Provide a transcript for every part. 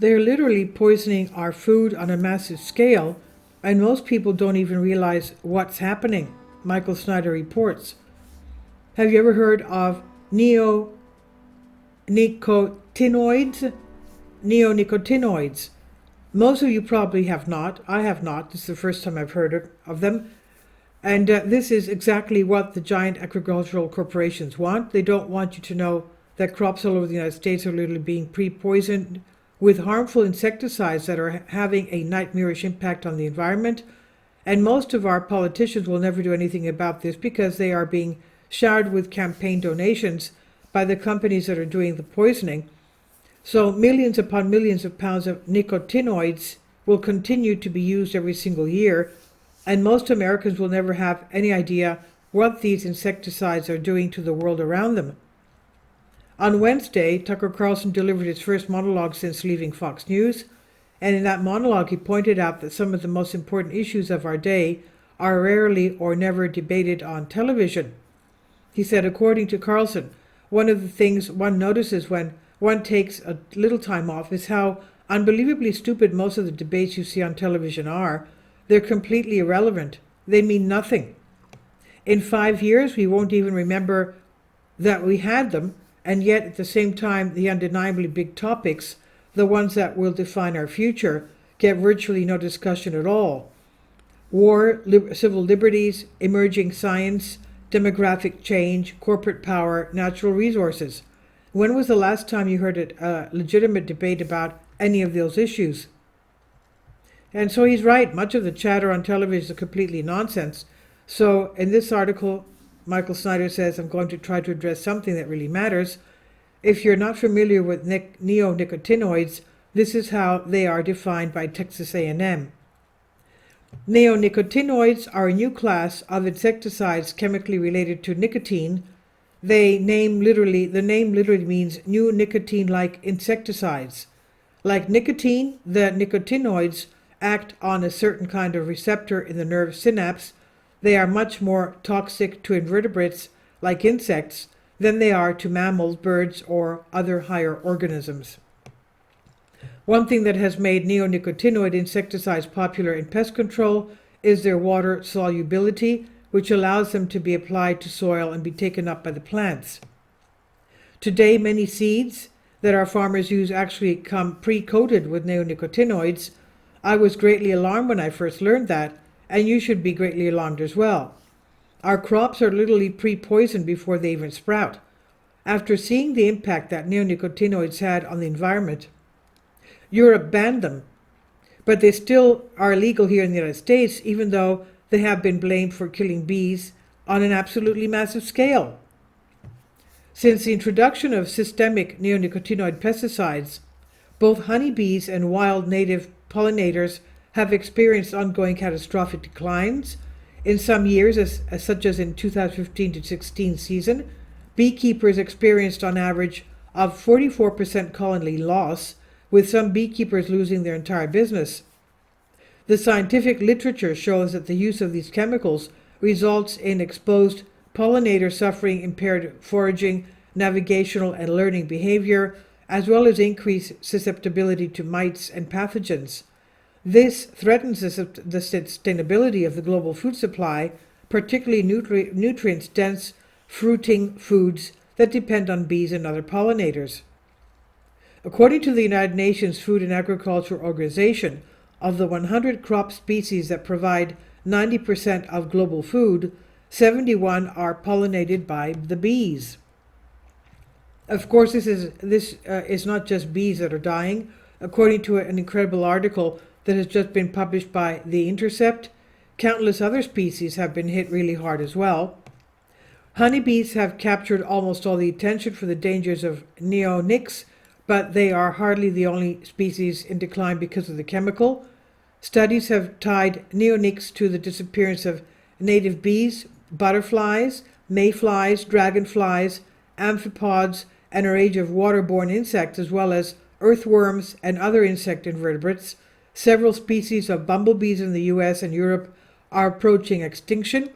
They're literally poisoning our food on a massive scale, and most people don't even realize what's happening, Michael Snyder reports. Have you ever heard of neonicotinoids? Neonicotinoids. Most of you probably have not. I have not. This is the first time I've heard of them. And this is exactly what the giant agricultural corporations want. They don't want you to know that crops all over the United States are literally being pre-poisoned with harmful insecticides that are having a nightmarish impact on the environment. And most of our politicians will never do anything about this because they are being showered with campaign donations by the companies that are doing the poisoning. So millions upon millions of pounds of nicotinoids will continue to be used every single year, and most Americans will never have any idea what these insecticides are doing to the world around them. On Wednesday, Tucker Carlson delivered his first monologue since leaving Fox News, and in that monologue he pointed out that some of the most important issues of our day are rarely or never debated on television. He said, according to Carlson, one of the things one notices when one takes a little time off is how unbelievably stupid most of the debates you see on television are. They're completely irrelevant. They mean nothing. In 5 years, we won't even remember that we had them, and yet at the same time, the undeniably big topics, the ones that will define our future, get virtually no discussion at all. War, civil liberties, emerging science, demographic change, corporate power, natural resources. When was the last time you heard a legitimate debate about any of those issues? And so he's right. Much of the chatter on television is completely nonsense. So in this article, Michael Snyder says, I'm going to try to address something that really matters. If you're not familiar with neonicotinoids, this is how they are defined by Texas A&M. Neonicotinoids are a new class of insecticides chemically related to nicotine. The name literally means new nicotine-like insecticides. Like nicotine, the nicotinoids act on a certain kind of receptor in the nerve synapse. They are much more toxic to invertebrates, like insects, than they are to mammals, birds, or other higher organisms. One thing that has made neonicotinoid insecticides popular in pest control is their water solubility, which allows them to be applied to soil and be taken up by the plants. Today, many seeds that our farmers use actually come pre-coated with neonicotinoids. I was greatly alarmed when I first learned that, and you should be greatly alarmed as well. Our crops are literally pre-poisoned before they even sprout. After seeing the impact that neonicotinoids had on the environment, Europe banned them, but they still are illegal here in the United States, even though they have been blamed for killing bees on an absolutely massive scale. Since the introduction of systemic neonicotinoid pesticides, both honeybees and wild native pollinators have experienced ongoing catastrophic declines. In some years, such as in 2015 to 16 season, beekeepers experienced on average of 44% colony loss, with some beekeepers losing their entire business. The scientific literature shows that the use of these chemicals results in exposed pollinators suffering impaired foraging, navigational, and learning behavior, as well as increased susceptibility to mites and pathogens. This threatens the sustainability of the global food supply, particularly nutrient-dense fruiting foods that depend on bees and other pollinators. According to the United Nations Food and Agriculture Organization, of the 100 crop species that provide 90% of global food, 71 are pollinated by the bees. Of course, this is not just bees that are dying. According to an incredible article that has just been published by The Intercept, countless other species have been hit really hard as well. Honeybees have captured almost all the attention for the dangers of neonics, but they are hardly the only species in decline because of the chemical. Studies have tied neonics to the disappearance of native bees, butterflies, mayflies, dragonflies, amphipods, and a range of waterborne insects, as well as earthworms and other insect invertebrates. Several species of bumblebees in the US and Europe are approaching extinction.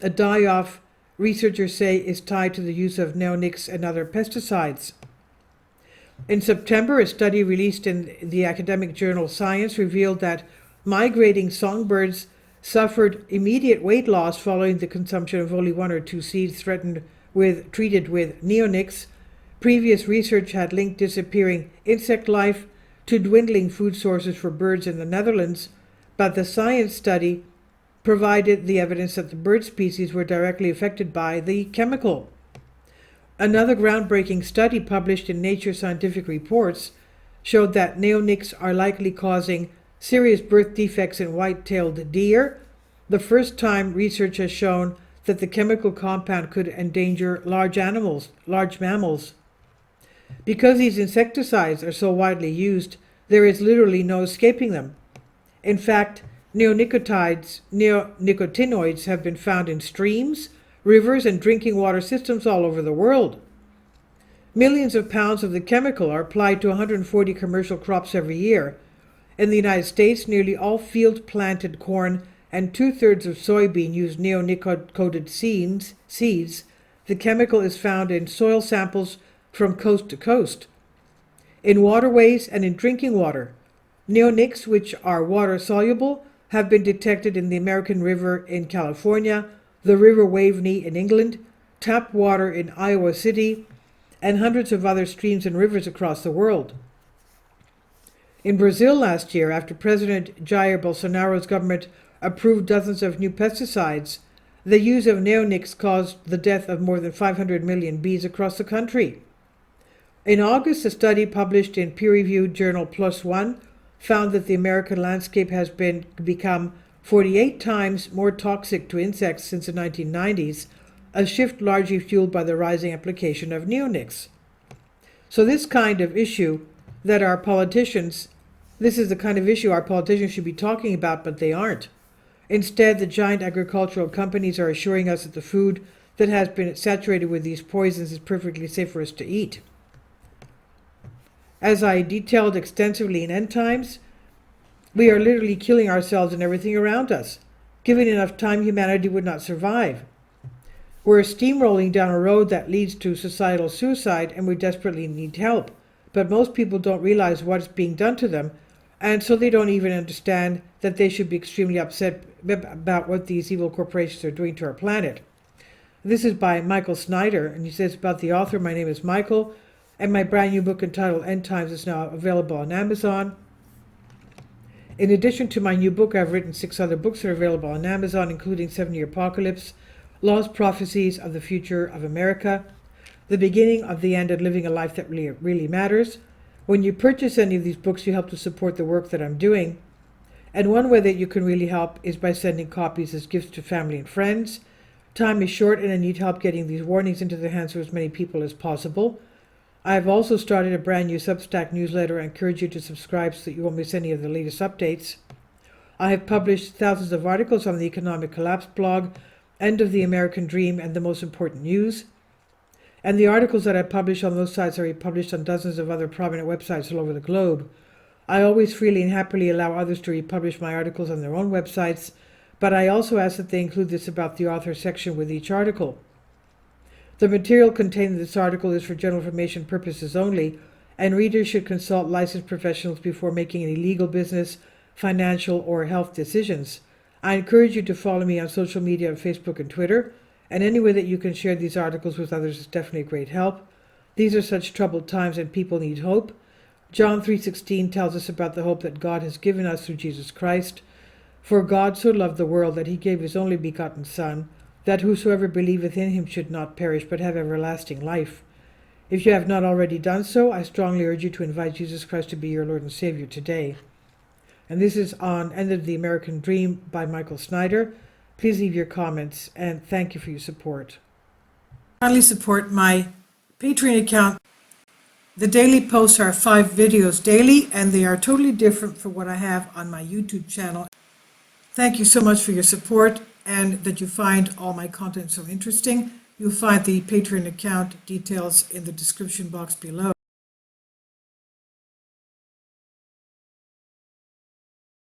A die-off, researchers say, is tied to the use of neonics and other pesticides. In September, a study released in the academic journal Science revealed that migrating songbirds suffered immediate weight loss following the consumption of only one or two seeds treated with neonics. Previous research had linked disappearing insect life to dwindling food sources for birds in the Netherlands, but the Science study provided the evidence that the bird species were directly affected by the chemical. Another groundbreaking study published in Nature Scientific Reports showed that neonics are likely causing serious birth defects in white-tailed deer, the first time research has shown that the chemical compound could endanger large mammals. Because these insecticides are so widely used, there is literally no escaping them. In fact, neonicotinoids have been found in streams, rivers, and drinking water systems all over the world. Millions of pounds of the chemical are applied to 140 commercial crops every year. In the United States, nearly all field-planted corn and 2/3 of soybean use neonicotinoid seeds. The chemical is found in soil samples from coast to coast, in waterways and in drinking water. Neonics, which are water-soluble, have been detected in the American River in California, the River Waveney in England, tap water in Iowa City, and hundreds of other streams and rivers across the world. In Brazil last year, after President Jair Bolsonaro's government approved dozens of new pesticides, the use of neonics caused the death of more than 500 million bees across the country. In August, a study published in peer-reviewed journal PLOS ONE found that the American landscape has become 48 times more toxic to insects since the 1990s, a shift largely fueled by the rising application of neonics. So this is the kind of issue our politicians should be talking about, but they aren't. Instead, the giant agricultural companies are assuring us that the food that has been saturated with these poisons is perfectly safe for us to eat. As I detailed extensively in End Times, we are literally killing ourselves and everything around us. Given enough time, humanity would not survive. We're steamrolling down a road that leads to societal suicide, and we desperately need help. But most people don't realize what is being done to them, and so they don't even understand that they should be extremely upset about what these evil corporations are doing to our planet. This is by Michael Snyder, and he says about the author, "My name is Michael, and my brand new book entitled End Times is now available on Amazon. In addition to my new book, I've written 6 other books that are available on Amazon, including 7-Year Apocalypse, Lost Prophecies of the Future of America, The Beginning of the End, and Living a Life That Really Matters. When you purchase any of these books, you help to support the work that I'm doing. And one way that you can really help is by sending copies as gifts to family and friends. Time is short, and I need help getting these warnings into the hands of as many people as possible. I have also started a brand new Substack newsletter. I encourage you to subscribe so that you won't miss any of the latest updates. I have published thousands of articles on the Economic Collapse blog, End of the American Dream, and the Most Important News. And the articles that I publish on those sites are republished on dozens of other prominent websites all over the globe. I always freely and happily allow others to republish my articles on their own websites, but I also ask that they include this about the author section with each article. The material contained in this article is for general information purposes only, and readers should consult licensed professionals before making any legal, business, financial, or health decisions. I encourage you to follow me on social media on Facebook and Twitter, and any way that you can share these articles with others is definitely a great help. These are such troubled times and people need hope. John 3:16 tells us about the hope that God has given us through Jesus Christ. For God so loved the world that he gave his only begotten Son, that whosoever believeth in him should not perish but have everlasting life. If you have not already done so, I strongly urge you to invite Jesus Christ to be your Lord and Savior today. And this is on End of the American Dream by Michael Snyder. Please leave your comments, and thank you for your support. Kindly support my Patreon account. The daily posts are 5 videos daily, and they are totally different from what I have on my YouTube channel. Thank you so much for your support, and that you find all my content so interesting. You'll find the Patreon account details in the description box below.